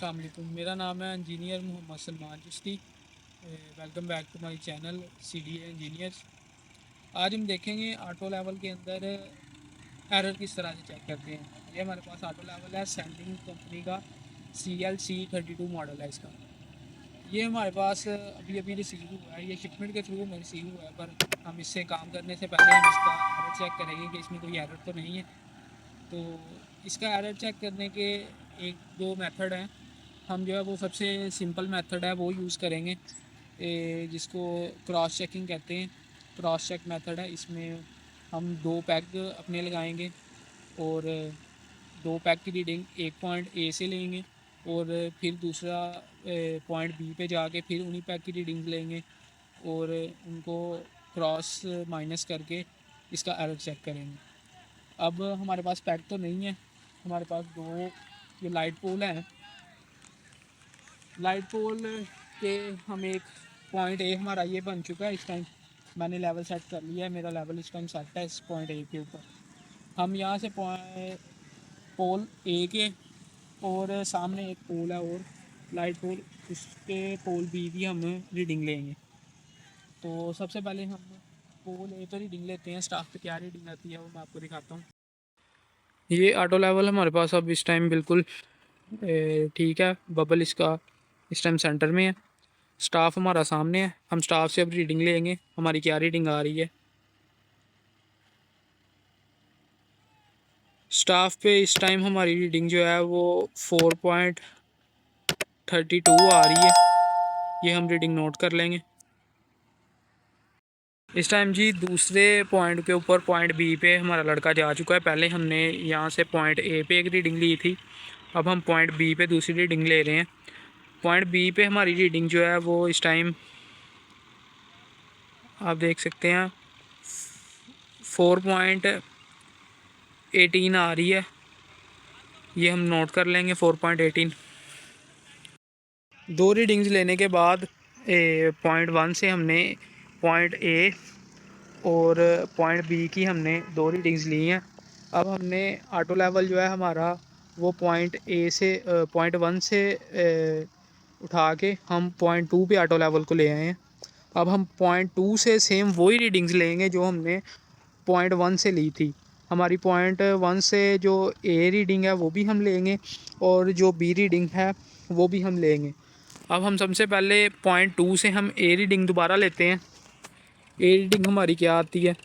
अस्सलाम वालेकुम। मेरा नाम है engineer Mohammad Salman Chishti. Welcome back to my channel CDA engineers. आज हम देखेंगे ऑटो लेवल के अंदर एरर किस तरह से चेक करते हैं। ये हमारे पास ऑटो लेवल है, सैंडिंग कंपनी का CLC32 मॉडल है इसका। ये हमारे पास अभी अभी रिसीव हुआ है, ये शिपमेंट के थ्रू में रिसीव हुआ है, पर हम इससे काम करने से पहले हम इसका एरर चेक करेंगे कि इसमें कोई एरर तो नहीं है। तो इसका एरर चेक करने के एक दो मेथड हैं। हम जो है वो सबसे सिंपल मेथड है वो यूज़ करेंगे, जिसको क्रॉस चेकिंग कहते हैं। क्रॉस चेक मेथड है, इसमें हम दो पैग अपने लगाएंगे और दो पैग की रीडिंग एक पॉइंट A से लेंगे और फिर दूसरा पॉइंट B पे जाके फिर उन्हीं पैग की रीडिंग लेंगे और उनको क्रॉस माइनस करके इसका एरर चेक करेंगे। अब हमारे पास पैग तो नहीं है, हमारे पास दो ये लाइट पोल हैं। लाइट पोल के हम एक पॉइंट A हमारा ये बन चुका है। इस टाइम मैंने लेवल सेट कर लिया है, मेरा लेवल इस टाइम सेट है इस पॉइंट A के ऊपर। हम यहाँ से पोल A के और सामने एक पोल है और लाइट पोल, उसके पोल B की हम रीडिंग लेंगे। तो सबसे पहले हम पोल A पर रीडिंग लेते हैं। स्टाफ पे क्या रीडिंग आती है वो मैं आपको दिखाता हूँ। ये ऑटो लेवल हमारे पास अब इस टाइम बिल्कुल ठीक है। बबल इसका इस टाइम सेंटर में है। स्टाफ हमारा सामने है। हम स्टाफ से अब रीडिंग लेंगे, हमारी क्या रीडिंग आ रही है। स्टाफ पे इस टाइम हमारी रीडिंग जो है वो 4.32 आ रही है। ये हम रीडिंग नोट कर लेंगे। इस टाइम जी दूसरे पॉइंट के ऊपर पॉइंट B पे हमारा लड़का जा चुका है। पहले हमने यहाँ से पॉइंट A पे एक रीडिंग ली थी, अब हम पॉइंट B पे दूसरी रीडिंग ले रहे हैं। पॉइंट B पे हमारी रीडिंग जो है वो इस टाइम आप देख सकते हैं 4.18 आ रही है। ये हम नोट कर लेंगे 4.18। दो रीडिंग्स लेने के बाद पॉइंट 1 से हमने पॉइंट A और पॉइंट B की हमने दो रीडिंग्स ली हैं। अब हमने ऑटो लेवल जो है हमारा वो पॉइंट पॉइंट 1 से उठा के हम पॉइंट 2 पे ऑटो लेवल को ले आए हैं। अब हम पॉइंट 2 से सेम वही रीडिंग्स लेंगे जो हमने पॉइंट 1 से ली थी। हमारी पॉइंट 1 से जो A रीडिंग है वो भी हम लेंगे और जो B रीडिंग है वो भी हम लेंगे। अब हम सबसे पहले पॉइंट 2 से हम A रीडिंग दोबारा लेते हैं। A रीडिंग हमारी क्या आती है,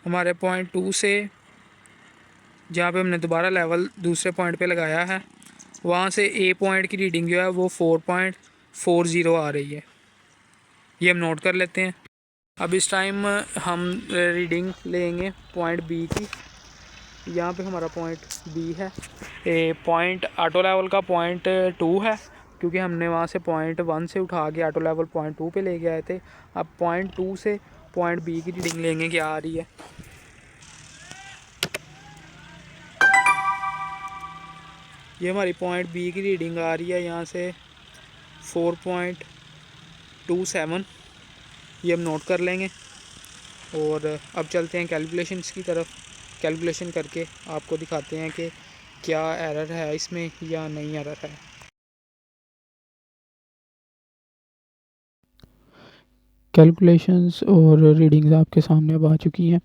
हमारे पॉइंट 2 से जहाँ पे हमने दोबारा लेवल दूसरे पॉइंट पे लगाया है वहाँ से A पॉइंट की रीडिंग जो है वो 4.40 आ रही है। ये हम नोट कर लेते हैं। अब इस टाइम हम रीडिंग लेंगे पॉइंट B की। यहाँ पे हमारा पॉइंट B है। पॉइंट ऑटो लेवल का पॉइंट 2 है, क्योंकि हमने वहाँ से पॉइंट 1 से उठा के ऑटो लेवल पॉइंट 2 पे ले गए थे। अब पॉइंट 2 से पॉइंट B की रीडिंग लेंगे क्या आ रही है। ये हमारी पॉइंट B की रीडिंग आ रही है यहाँ से 4.27। ये हम नोट कर लेंगे और अब चलते हैं कैलकुलेशंस की तरफ। कैलकुलेशन करके आपको दिखाते हैं कि क्या एरर है इसमें या नहीं एरर है। कैलकुलेशंस और रीडिंग्स आपके सामने अब आ चुकी हैं।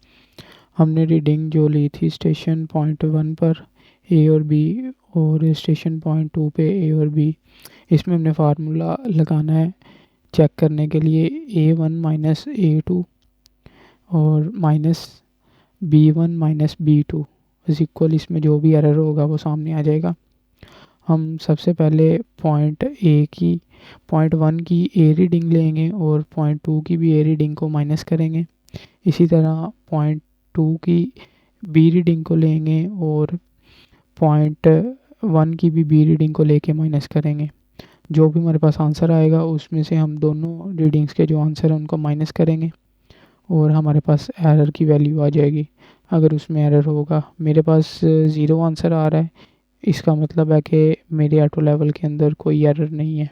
हमने रीडिंग जो ली थी स्टेशन पॉइंट 1 पर A और B और स्टेशन पॉइंट 2 पे A और B, इसमें हमने फार्मूला लगाना है चेक करने के लिए A1 माइनस A2 और minus B1 minus B2 is equal, इसमें जो भी एरर होगा वो सामने आ जाएगा। हम सबसे पहले पॉइंट 1 की A रीडिंग लेंगे और पॉइंट 2 की भी A रीडिंग को माइनस करेंगे। इसी तरह पॉइंट 2 की B रीडिंग को लेंगे और पॉइंट 1 की भी B रीडिंग को लेके माइनस करेंगे। जो भी हमारे पास आंसर आएगा उसमें से हम दोनों रीडिंग्स के जो आंसर हैं उनको माइनस करेंगे और हमारे पास एरर की वैल्यू आ जाएगी। अगर उसमें एरर होगा, मेरे पास 0 आंसर आ रहा है, इसका मतलब है कि मेरे ऑटो लेवल के अंदर कोई एरर नहीं है।